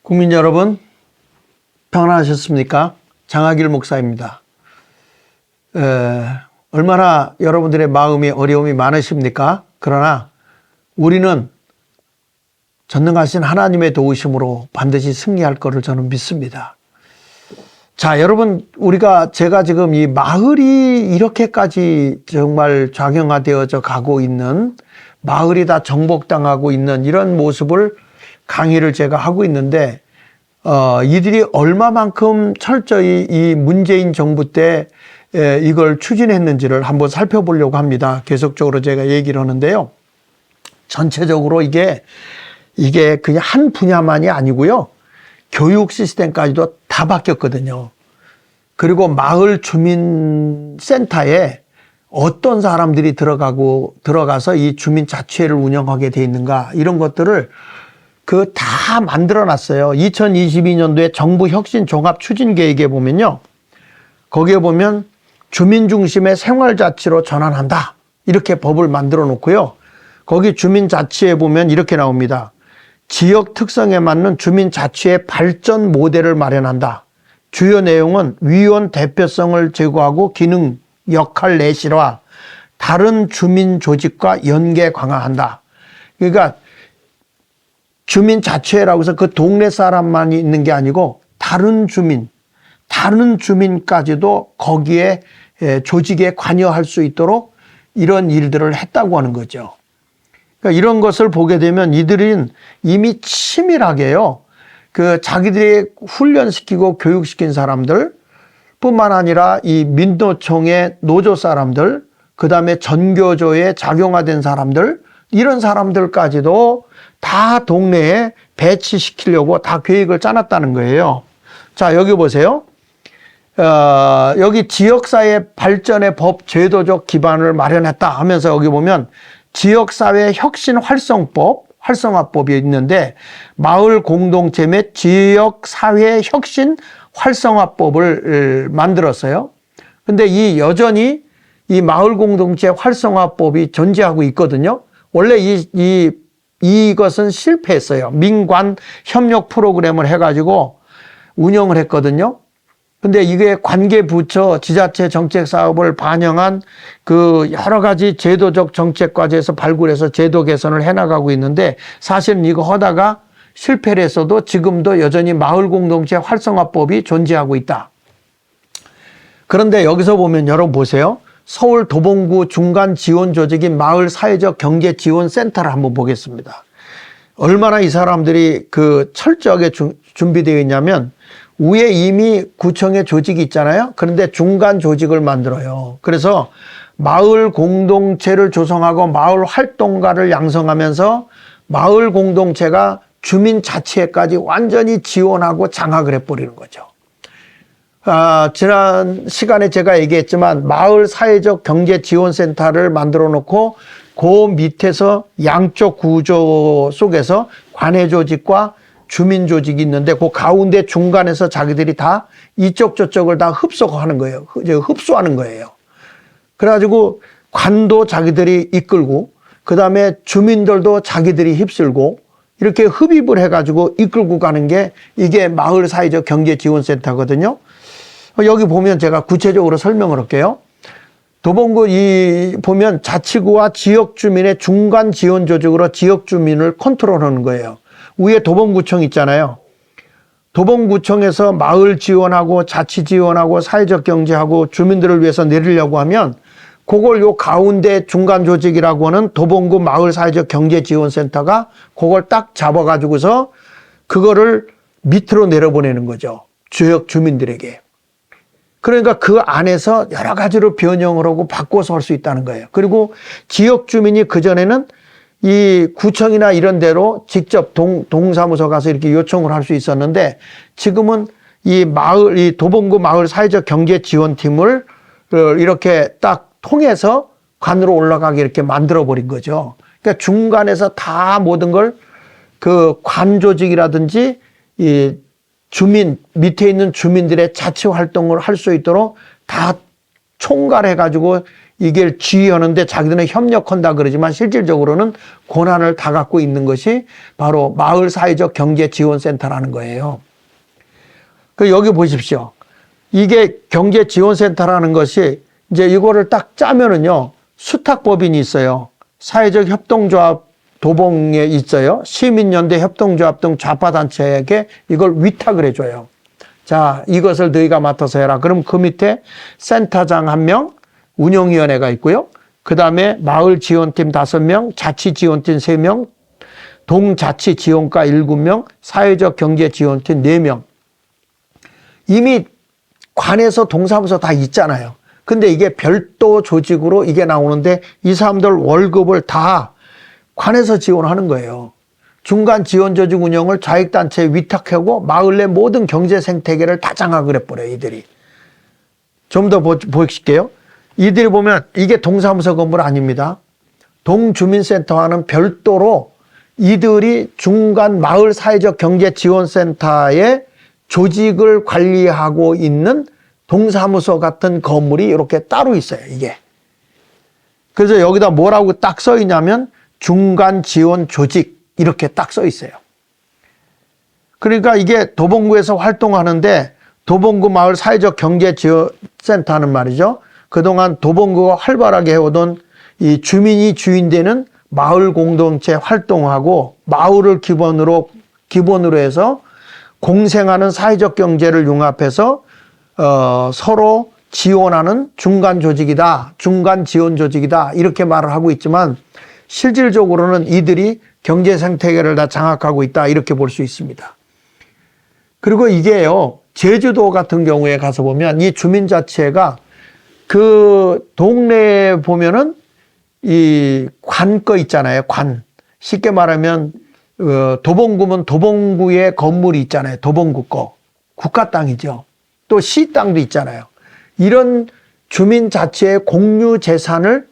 국민 여러분, 평안하셨습니까? 장하길 목사입니다. 얼마나 여러분들의 마음이 어려움이 많으십니까? 그러나 우리는 전능하신 하나님의 도우심으로 반드시 승리할 것을 저는 믿습니다. 자, 여러분, 제가 지금 이 마을이 이렇게까지 정말 좌경화되어져 가고 있는, 마을이 다 정복당하고 있는 이런 모습을 강의를 제가 하고 있는데, 이들이 얼마만큼 철저히 이 문재인 정부 때 이걸 추진했는지를 한번 살펴보려고 합니다. 계속적으로 제가 얘기를 하는데요. 전체적으로 이게 그냥 한 분야만이 아니고요. 교육 시스템까지도 다 바뀌었거든요. 그리고 마을 주민센터에 어떤 사람들이 들어가서 이 주민자치회를 운영하게 돼 있는가, 이런 것들을 다 만들어 놨어요. 2022년도에 정부 혁신 종합 추진 계획에 보면요. 거기에 보면 주민 중심의 생활자치로 전환한다, 이렇게 법을 만들어 놓고요. 거기 주민자치에 보면 이렇게 나옵니다. 지역 특성에 맞는 주민자치의 발전 모델을 마련한다. 주요 내용은 위원 대표성을 제고하고 기능, 역할 내실화, 다른 주민 조직과 연계 강화한다. 그러니까 주민자치회라고 해서 그 동네 사람만 있는 게 아니고 다른 주민까지도 거기에 조직에 관여할 수 있도록 이런 일들을 했다고 하는 거죠. 그러니까 이런 것을 보게 되면 이들은 이미 치밀하게요. 자기들이 훈련시키고 교육시킨 사람들 뿐만 아니라 이 민노총의 노조 사람들, 그 다음에 전교조에 작용화된 사람들, 이런 사람들까지도 다 동네에 배치시키려고 다 계획을 짜놨다는 거예요. 자, 여기 보세요. 여기 지역사회 발전의 법 제도적 기반을 마련했다 하면서 여기 보면 지역사회 혁신 활성화법이 있는데, 마을 공동체 및 지역사회 혁신 활성화법을 만들었어요. 근데 여전히 이 마을 공동체 활성화법이 존재하고 있거든요. 원래 이것은 실패했어요. 민관 협력 프로그램을 해가지고 운영을 했거든요. 근데 이게 관계부처 지자체 정책 사업을 반영한 여러 가지 제도적 정책 과제에서 발굴해서 제도 개선을 해나가고 있는데, 사실은 이거 하다가 실패를 했어도 지금도 여전히 마을 공동체 활성화법이 존재하고 있다. 그런데 여기서 보면 여러분 보세요. 서울 도봉구 중간 지원 조직인 마을 사회적 경제 지원 센터를 한번 보겠습니다. 얼마나 이 사람들이 철저하게 준비되어 있냐면, 위에 이미 구청의 조직이 있잖아요. 그런데 중간 조직을 만들어요. 그래서 마을 공동체를 조성하고 마을 활동가를 양성하면서 마을 공동체가 주민자치회까지 완전히 지원하고 장악을 해버리는 거죠. 지난 시간에 제가 얘기했지만 마을 사회적 경제 지원센터를 만들어 놓고 그 밑에서 양쪽 구조 속에서 관내 조직과 주민 조직이 있는데, 그 가운데 중간에서 자기들이 다 이쪽 저쪽을 다 흡수하는 거예요. 흡수하는 거예요. 그래가지고 관도 자기들이 이끌고, 그 다음에 주민들도 자기들이 휩쓸고, 이렇게 흡입을 해가지고 이끌고 가는 게 이게 마을 사회적 경제 지원센터거든요. 여기 보면 제가 구체적으로 설명을 할게요. 도봉구 보면 자치구와 지역 주민의 중간 지원 조직으로 지역 주민을 컨트롤하는 거예요. 위에 도봉구청 있잖아요. 도봉구청에서 마을 지원하고 자치 지원하고 사회적 경제하고 주민들을 위해서 내리려고 하면 그걸 요 가운데 중간 조직이라고 하는 도봉구 마을 사회적 경제 지원센터가 그걸 딱 잡아가지고서 그거를 밑으로 내려보내는 거죠. 지역 주민들에게. 그러니까 그 안에서 여러 가지로 변형을 하고 바꿔서 할 수 있다는 거예요. 그리고 지역 주민이 그전에는 이 구청이나 이런 데로 직접 동사무소 가서 이렇게 요청을 할 수 있었는데, 지금은 이 도봉구 마을 사회적 경제 지원팀을 이렇게 딱 통해서 관으로 올라가게 이렇게 만들어 버린 거죠. 그러니까 중간에서 다 모든 걸 관 조직이라든지 이 밑에 있는 주민들의 자치 활동을 할 수 있도록 다 총괄해 가지고 이게 지휘하는데 자기들은 협력한다 그러지만 실질적으로는 권한을 다 갖고 있는 것이 바로 마을 사회적 경제 지원센터라는 거예요. 그 여기 보십시오. 이게 경제 지원센터라는 것이 이제 이거를 딱 짜면은요, 수탁법인이 있어요. 사회적 협동조합 도봉에 있어요. 시민연대 협동조합 등 좌파단체에게 이걸 위탁을 해줘요. 자, 이것을 너희가 맡아서 해라. 그럼 그 밑에 센터장 1명, 운영위원회가 있고요. 그 다음에 마을지원팀 5명, 자치지원팀 3명, 동자치지원과 7명, 사회적 경제지원팀 4명. 이미 관에서 동사무소 다 있잖아요. 근데 이게 별도 조직으로 이게 나오는데 이 사람들 월급을 다 관에서 지원하는 거예요. 중간 지원 조직 운영을 자익단체에 위탁하고 마을 내 모든 경제 생태계를 다 장악을 해버려요, 이들이. 좀 더 보실게요. 이들이 보면 이게 동사무소 건물 아닙니다. 동주민센터와는 별도로 이들이 중간 마을 사회적 경제 지원센터의 조직을 관리하고 있는 동사무소 같은 건물이 이렇게 따로 있어요, 이게. 그래서 여기다 뭐라고 딱 써 있냐면 중간 지원 조직 이렇게 딱 써 있어요. 그러니까 이게 도봉구에서 활동하는데 도봉구 마을 사회적 경제 지원센터는 말이죠. 그동안 도봉구가 활발하게 해오던 이 주민이 주인되는 마을 공동체 활동하고 마을을 기본으로 해서 공생하는 사회적 경제를 융합해서 서로 지원하는 중간 조직이다. 중간 지원 조직이다. 이렇게 말을 하고 있지만 실질적으로는 이들이 경제 생태계를 다 장악하고 있다. 이렇게 볼 수 있습니다. 그리고 이게요. 제주도 같은 경우에 가서 보면 이 주민자치회가 그 동네에 보면은 이 관거 있잖아요. 관. 쉽게 말하면 도봉구면 도봉구의 건물이 있잖아요. 도봉구 거. 국가 땅이죠. 또 시 땅도 있잖아요. 이런 주민자치의 공유재산을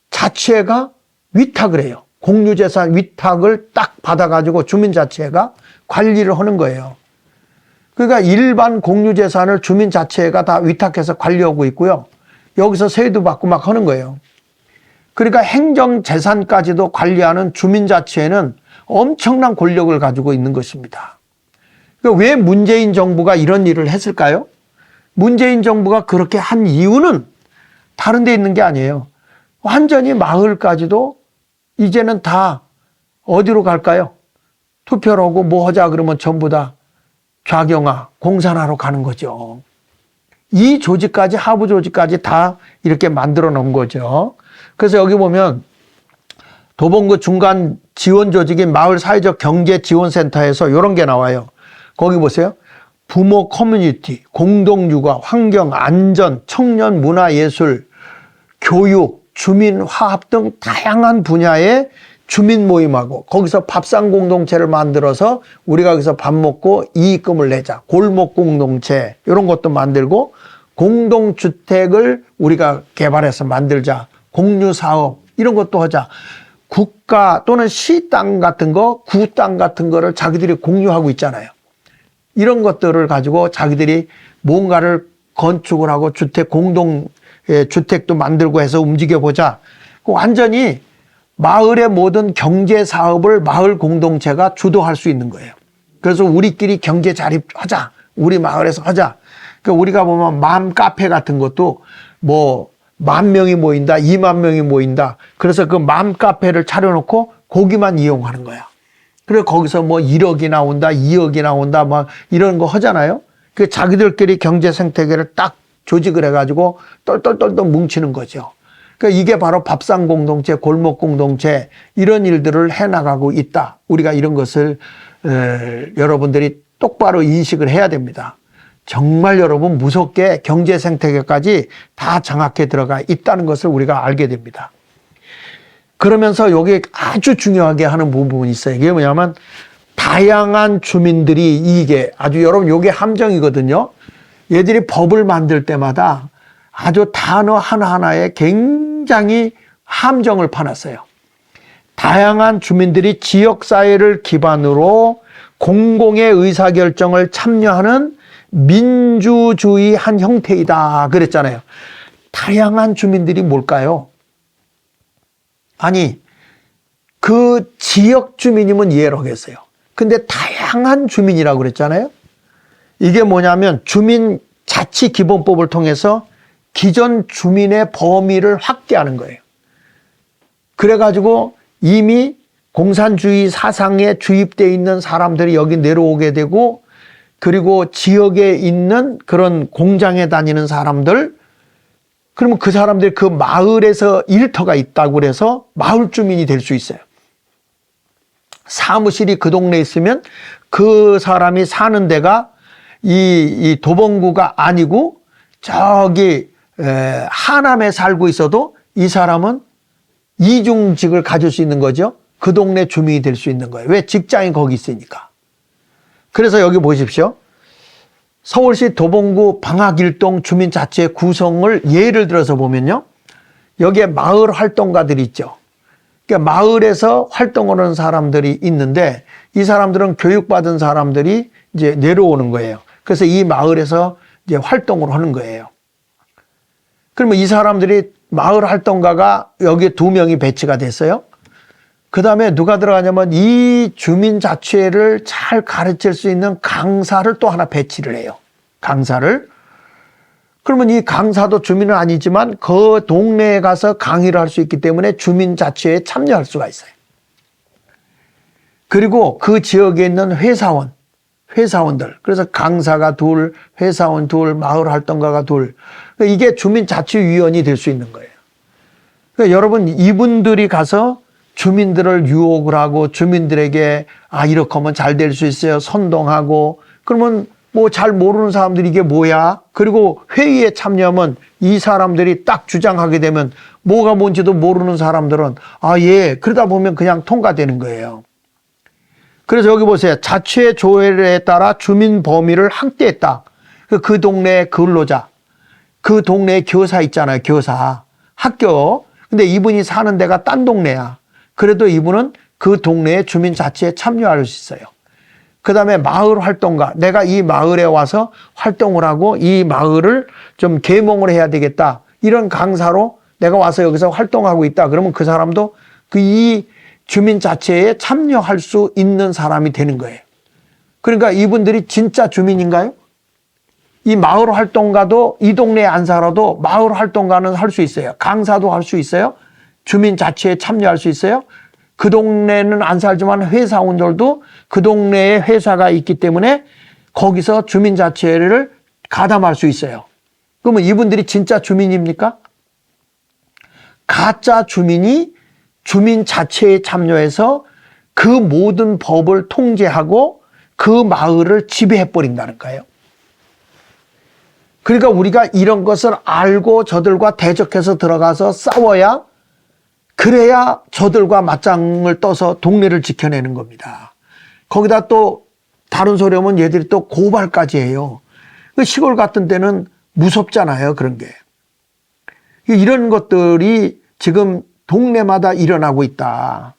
자치회가 위탁을 해요. 공유재산 위탁을 딱 받아가지고 주민자치회가 관리를 하는 거예요. 그러니까 일반 공유재산을 주민자치회가 다 위탁해서 관리하고 있고요. 여기서 세도 받고 막 하는 거예요. 그러니까 행정재산까지도 관리하는 주민자치회는 엄청난 권력을 가지고 있는 것입니다. 그러니까 왜 문재인 정부가 이런 일을 했을까요? 문재인 정부가 그렇게 한 이유는 다른 데 있는 게 아니에요. 완전히 마을까지도 이제는 다 어디로 갈까요? 투표를 하고 뭐 하자 그러면 전부 다 좌경화, 공산화로 가는 거죠. 이 조직까지, 하부 조직까지 다 이렇게 만들어 놓은 거죠. 그래서 여기 보면 도봉구 중간 지원 조직인 마을 사회적 경제 지원센터에서 이런 게 나와요. 거기 보세요. 부모 커뮤니티, 공동육아, 환경, 안전, 청년 문화예술, 교육, 주민 화합 등 다양한 분야의 주민 모임하고 거기서 밥상 공동체를 만들어서 우리가 거기서 밥 먹고 이익금을 내자. 골목 공동체 이런 것도 만들고 공동주택을 우리가 개발해서 만들자. 공유사업 이런 것도 하자. 국가 또는 시 땅 같은 거, 구 땅 같은 거를 자기들이 공유하고 있잖아요. 이런 것들을 가지고 자기들이 뭔가를 건축을 하고 주택도 만들고 해서 움직여보자. 완전히 마을의 모든 경제 사업을 마을 공동체가 주도할 수 있는 거예요. 그래서 우리끼리 경제 자립하자. 우리 마을에서 하자. 그러니까 우리가 보면 맘 카페 같은 것도 뭐 10,000명이 모인다, 20,000명이 모인다. 그래서 그 맘 카페를 차려놓고 거기만 이용하는 거야. 그래서 거기서 뭐 1억이 나온다, 2억이 나온다, 막 이런 거 하잖아요. 그 자기들끼리 경제 생태계를 딱 조직을 해가지고 똘똘똘똘 뭉치는 거죠. 그러니까 이게 바로 밥상 공동체, 골목 공동체 이런 일들을 해나가고 있다. 우리가 이런 것을 여러분들이 똑바로 인식을 해야 됩니다. 정말 여러분 무섭게 경제 생태계까지 다 장악해 들어가 있다는 것을 우리가 알게 됩니다. 그러면서 여기 아주 중요하게 하는 부분이 있어요. 이게 뭐냐면 다양한 주민들이 이게 아주 여러분 이게 함정이거든요. 얘들이 법을 만들 때마다 아주 단어 하나하나에 굉장히 함정을 파놨어요. 다양한 주민들이 지역사회를 기반으로 공공의 의사결정을 참여하는 민주주의 한 형태이다 그랬잖아요. 다양한 주민들이 뭘까요? 아니, 그 지역 주민이면 이해를 하겠어요. 근데 다양한 주민이라고 그랬잖아요. 이게 뭐냐면 주민자치기본법을 통해서 기존 주민의 범위를 확대하는 거예요. 그래가지고 이미 공산주의 사상에 주입되어 있는 사람들이 여기 내려오게 되고, 그리고 지역에 있는 그런 공장에 다니는 사람들, 그러면 그 사람들이 그 마을에서 일터가 있다고 그래서 마을 주민이 될 수 있어요. 사무실이 그 동네에 있으면 그 사람이 사는 데가 이 도봉구가 아니고 저기 하남에 살고 있어도 이 사람은 이중직을 가질 수 있는 거죠. 그 동네 주민이 될 수 있는 거예요. 왜? 직장이 거기 있으니까. 그래서 여기 보십시오. 서울시 도봉구 방학일동 주민자치 구성을 예를 들어서 보면요. 여기에 마을 활동가들이 있죠. 그러니까 마을에서 활동을 하는 사람들이 있는데 이 사람들은 교육받은 사람들이 이제 내려오는 거예요. 그래서 이 마을에서 이제 활동을 하는 거예요. 그러면 이 사람들이 마을 활동가가 여기 2명이 배치가 됐어요. 그 다음에 누가 들어가냐면 이 주민자치회를 잘 가르칠 수 있는 강사를 또 하나 배치를 해요. 강사를. 그러면 이 강사도 주민은 아니지만 그 동네에 가서 강의를 할 수 있기 때문에 주민자치회에 참여할 수가 있어요. 그리고 그 지역에 있는 회사원들. 그래서 강사가 2, 회사원 2, 마을 활동가가 2. 이게 주민자치위원이 될 수 있는 거예요. 그러니까 여러분, 이분들이 가서 주민들을 유혹을 하고 주민들에게 이렇게 하면 잘 될 수 있어요. 선동하고. 그러면 뭐 잘 모르는 사람들이 이게 뭐야? 그리고 회의에 참여하면 이 사람들이 딱 주장하게 되면 뭐가 뭔지도 모르는 사람들은 예. 그러다 보면 그냥 통과되는 거예요. 그래서 여기 보세요. 자치회 조례에 따라 주민 범위를 확대했다. 그 동네 근로자, 그 동네 교사 있잖아요. 교사. 학교. 근데 이분이 사는 데가 딴 동네야. 그래도 이분은 그 동네의 주민자치에 참여할 수 있어요. 그 다음에 마을 활동가. 내가 이 마을에 와서 활동을 하고 이 마을을 좀 계몽을 해야 되겠다. 이런 강사로 내가 와서 여기서 활동하고 있다. 그러면 그 사람도 이 주민자치에 참여할 수 있는 사람이 되는 거예요. 그러니까 이분들이 진짜 주민인가요? 이 마을 활동가도 이 동네에 안 살아도 마을 활동가는 할 수 있어요. 강사도 할 수 있어요. 주민자치에 참여할 수 있어요. 그 동네는 안 살지만 회사원들도 그 동네에 회사가 있기 때문에 거기서 주민자치회를 가담할 수 있어요. 그러면 이분들이 진짜 주민입니까? 가짜 주민이 주민자치회에 참여해서 그 모든 법을 통제하고 그 마을을 지배해버린다는 거예요. 그러니까 우리가 이런 것을 알고 저들과 대적해서 들어가서 싸워야, 그래야 저들과 맞짱을 떠서 동네를 지켜내는 겁니다. 거기다 또 다른 소리 하면 얘들이 또 고발까지 해요. 시골 같은 데는 무섭잖아요. 그런 게. 이런 것들이 지금 동네마다 일어나고 있다.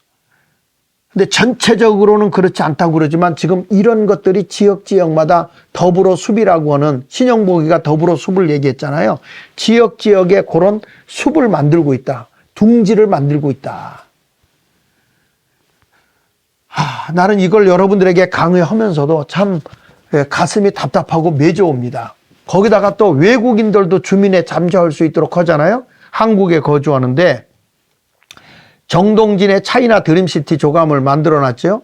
근데 전체적으로는 그렇지 않다고 그러지만 지금 이런 것들이 지역마다 더불어 숲이라고 하는, 신영복이가 더불어 숲을 얘기했잖아요. 지역에 그런 숲을 만들고 있다. 둥지를 만들고 있다. 나는 이걸 여러분들에게 강의하면서도 참 가슴이 답답하고 매져옵니다. 거기다가 또 외국인들도 주민에 잠재할 수 있도록 하잖아요. 한국에 거주하는데 정동진의 차이나 드림시티 조감을 만들어놨죠.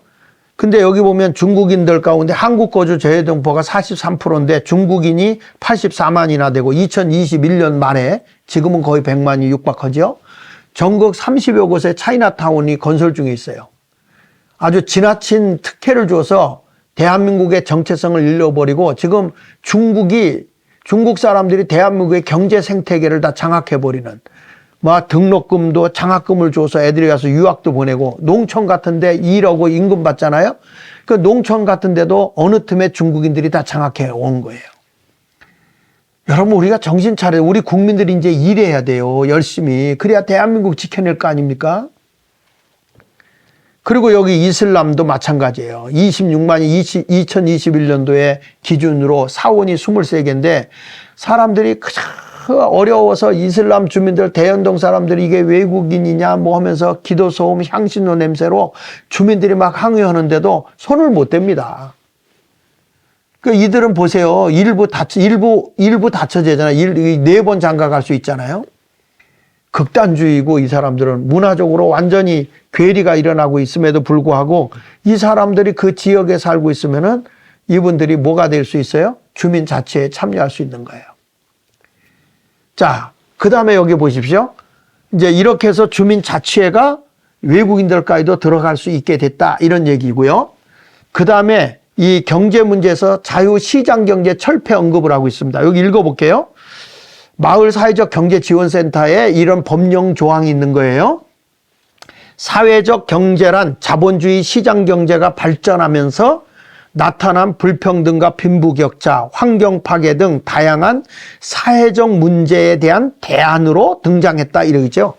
근데 여기 보면 중국인들 가운데 한국 거주 재외동포가 43%인데 중국인이 84만이나 되고 2021년 말에 지금은 거의 100만이 육박하죠. 전국 30여 곳에 차이나타운이 건설 중에 있어요. 아주 지나친 특혜를 줘서 대한민국의 정체성을 잃어버리고 지금 중국 사람들이 대한민국의 경제 생태계를 다 장악해버리는, 등록금도 장학금을 줘서 애들이 가서 유학도 보내고, 농촌 같은데 일하고 임금 받잖아요. 그 농촌 같은데도 어느 틈에 중국인들이 다 장악해 온 거예요. 여러분, 우리가 정신 차려. 우리 국민들이 이제 일해야 돼요. 열심히. 그래야 대한민국 지켜낼 거 아닙니까? 그리고 여기 이슬람도 마찬가지예요. 26만이 2021년도에 기준으로 사원이 23개인데 사람들이 그저 어려워서 이슬람 주민들, 대연동 사람들이 이게 외국인이냐 뭐 하면서 기도 소음, 향신료 냄새로 주민들이 막 항의하는데도 손을 못 댑니다. 그 이들은 보세요. 일부 다처제잖아요. 4번 장가 갈 수 있잖아요. 극단주의고 이 사람들은 문화적으로 완전히 괴리가 일어나고 있음에도 불구하고 이 사람들이 그 지역에 살고 있으면은 이분들이 뭐가 될 수 있어요? 주민자치에 참여할 수 있는 거예요. 자, 그 다음에 여기 보십시오. 이제 이렇게 해서 주민자치회가 외국인들까지도 들어갈 수 있게 됐다. 이런 얘기고요. 그 다음에 이 경제 문제에서 자유시장경제 철폐 언급을 하고 있습니다. 여기 읽어볼게요. 마을 사회적 경제지원센터에 이런 법령 조항이 있는 거예요. 사회적 경제란 자본주의 시장경제가 발전하면서 나타난 불평등과 빈부격차, 환경파괴 등 다양한 사회적 문제에 대한 대안으로 등장했다 이러죠.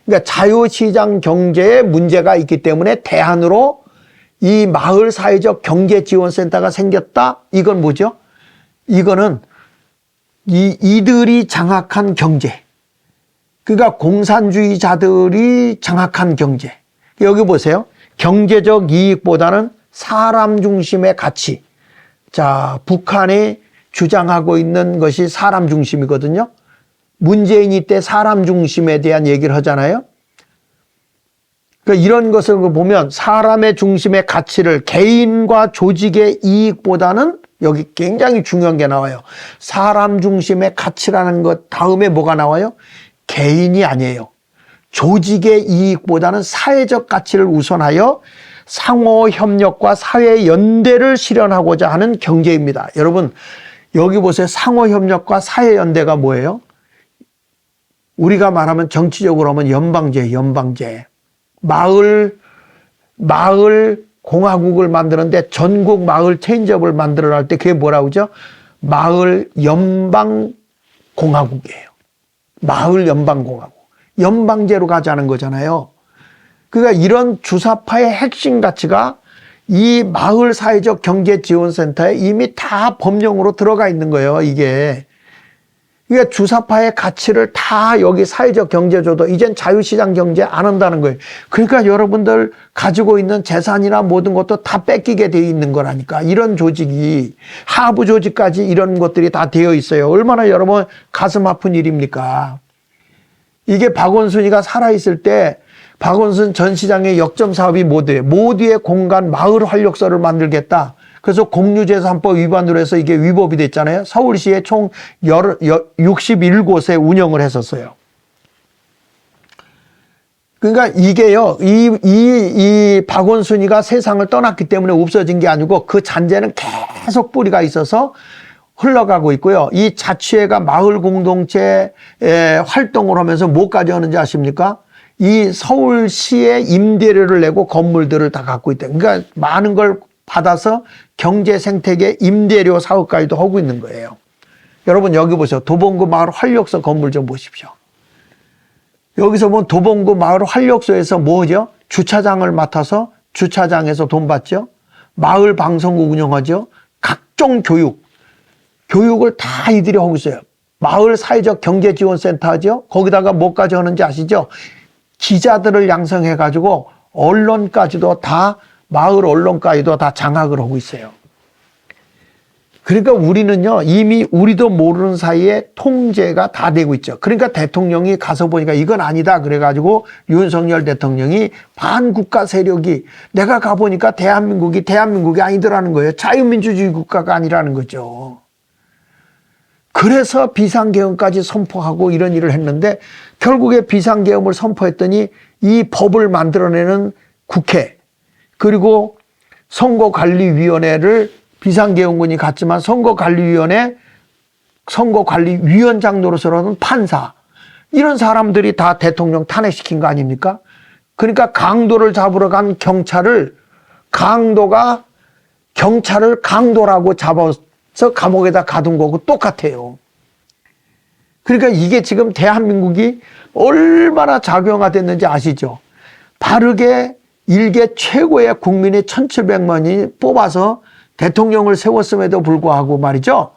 그러니까 자유시장 경제에 문제가 있기 때문에 대안으로 이 마을 사회적 경제지원센터가 생겼다. 이건 뭐죠? 이거는 이들이 장악한 경제. 그러니까 공산주의자들이 장악한 경제. 여기 보세요. 경제적 이익보다는 사람 중심의 가치. 자, 북한이 주장하고 있는 것이 사람 중심이거든요. 문재인이 때 사람 중심에 대한 얘기를 하잖아요. 그러니까 이런 것을 보면 사람의 중심의 가치를 개인과 조직의 이익보다는 여기 굉장히 중요한 게 나와요. 사람 중심의 가치라는 것 다음에 뭐가 나와요? 개인이 아니에요. 조직의 이익보다는 사회적 가치를 우선하여 상호 협력과 사회 연대를 실현하고자 하는 경제입니다. 여러분 여기 보세요. 상호 협력과 사회 연대가 뭐예요? 우리가 말하면 정치적으로 하면 연방제. 마을 공화국을 만드는데 전국 마을 체인지업을 만들어 할 때 그게 뭐라고 하죠? 마을 연방 공화국이에요. 마을 연방 공화국. 연방제로 가자는 거잖아요. 그러니까 이런 주사파의 핵심 가치가 이 마을 사회적 경제지원센터에 이미 다 법령으로 들어가 있는 거예요, 이게. 그러니까 주사파의 가치를 다 여기 사회적 경제조도 이젠 자유시장 경제 안 한다는 거예요. 그러니까 여러분들 가지고 있는 재산이나 모든 것도 다 뺏기게 되어 있는 거라니까. 이런 조직이 하부 조직까지 이런 것들이 다 되어 있어요. 얼마나 여러분 가슴 아픈 일입니까? 이게 박원순이가 살아있을 때 박원순 전 시장의 역점 사업이 뭐예요? 모두의 공간 마을 활력소를 만들겠다. 그래서 공유재산법 위반으로 해서 이게 위법이 됐잖아요. 서울시에 총 61곳에 운영을 했었어요. 그러니까 이게요, 이 박원순이가 세상을 떠났기 때문에 없어진 게 아니고 그 잔재는 계속 뿌리가 있어서 흘러가고 있고요. 이 자치회가 마을 공동체 활동을 하면서 뭐까지 하는지 아십니까? 이 서울시에 임대료를 내고 건물들을 다 갖고 있다. 그러니까 많은 걸 받아서 경제 생태계 임대료 사업까지도 하고 있는 거예요. 여러분 여기 보세요. 도봉구 마을 활력소 건물 좀 보십시오. 여기서 보면 도봉구 마을 활력소에서 뭐죠? 주차장을 맡아서 주차장에서 돈 받죠. 마을 방송국 운영하죠. 각종 교육을 다 이들이 하고 있어요. 마을 사회적 경제지원센터 하죠. 거기다가 뭐까지 하는지 아시죠? 기자들을 양성해가지고 언론까지도 다 마을 언론까지도 다 장악을 하고 있어요. 그러니까 우리는요, 이미 우리도 모르는 사이에 통제가 다 되고 있죠. 그러니까 대통령이 가서 보니까 이건 아니다. 그래가지고 윤석열 대통령이 반국가 세력이 내가 가보니까 대한민국이 아니더라는 거예요. 자유민주주의 국가가 아니라는 거죠. 그래서 비상계엄까지 선포하고 이런 일을 했는데 결국에 비상계엄을 선포했더니 이 법을 만들어내는 국회 그리고 선거관리위원회를 비상계엄군이 갔지만 선거관리위원장 노릇으로는 판사 이런 사람들이 다 대통령 탄핵시킨 거 아닙니까? 그러니까 강도를 잡으러 간 경찰을 강도라고 잡아서 감옥에다 가둔 거고 똑같아요. 그러니까 이게 지금 대한민국이 얼마나 작용화됐는지 아시죠? 바르게 일개 최고의 국민의 1700만이 뽑아서 대통령을 세웠음에도 불구하고 말이죠.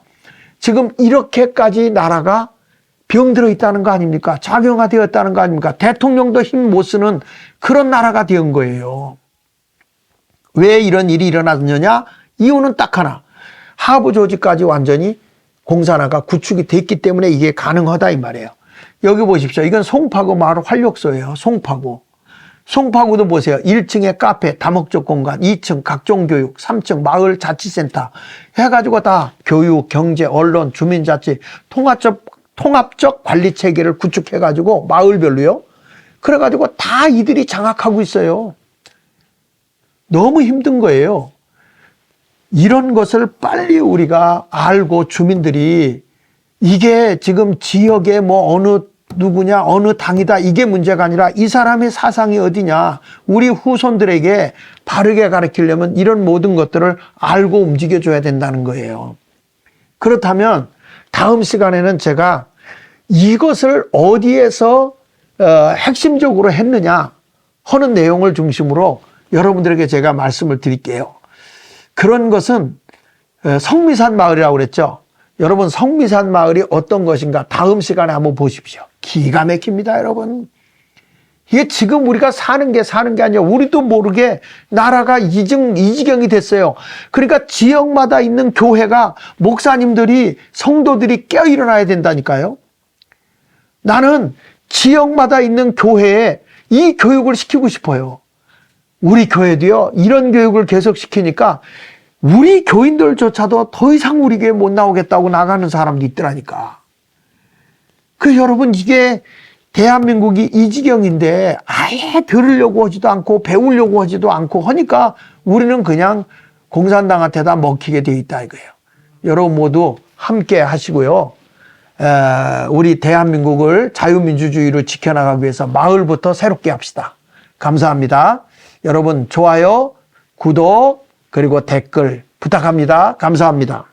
지금 이렇게까지 나라가 병들어 있다는 거 아닙니까? 작용화되었다는 거 아닙니까? 대통령도 힘 못 쓰는 그런 나라가 된 거예요. 왜 이런 일이 일어났느냐? 이유는 딱 하나. 하부 조직까지 완전히 공산화가 구축이 됐기 때문에 이게 가능하다 이 말이에요. 여기 보십시오. 이건 송파구 마을 활력소예요. 송파구. 송파구도 보세요. 1층에 카페, 다목적 공간, 2층 각종 교육, 3층 마을 자치센터 해가지고 다 교육, 경제, 언론, 주민자치 통합적 관리 체계를 구축해가지고 마을별로요. 그래가지고 다 이들이 장악하고 있어요. 너무 힘든 거예요. 이런 것을 빨리 우리가 알고 주민들이 이게 지금 지역에 뭐 어느 누구냐 어느 당이다 이게 문제가 아니라 이 사람의 사상이 어디냐 우리 후손들에게 바르게 가르치려면 이런 모든 것들을 알고 움직여줘야 된다는 거예요. 그렇다면 다음 시간에는 제가 이것을 어디에서 핵심적으로 했느냐 하는 내용을 중심으로 여러분들에게 제가 말씀을 드릴게요. 그런 것은 성미산 마을이라고 그랬죠. 여러분 성미산 마을이 어떤 것인가 다음 시간에 한번 보십시오. 기가 막힙니다 여러분. 이게 지금 우리가 사는 게 아니라 우리도 모르게 나라가 이 지경이 됐어요. 그러니까 지역마다 있는 교회가 목사님들이 성도들이 깨어 일어나야 된다니까요. 나는 지역마다 있는 교회에 이 교육을 시키고 싶어요. 우리 교회도요 이런 교육을 계속 시키니까 우리 교인들조차도 더 이상 우리 교회 못 나오겠다고 나가는 사람도 있더라니까. 그 여러분 이게 대한민국이 이 지경인데 아예 들으려고 하지도 않고 배우려고 하지도 않고 하니까 우리는 그냥 공산당한테 다 먹히게 돼 있다 이거예요. 여러분 모두 함께 하시고요. 우리 대한민국을 자유민주주의로 지켜나가기 위해서 마을부터 새롭게 합시다. 감사합니다. 여러분 좋아요, 구독 그리고 댓글 부탁합니다. 감사합니다.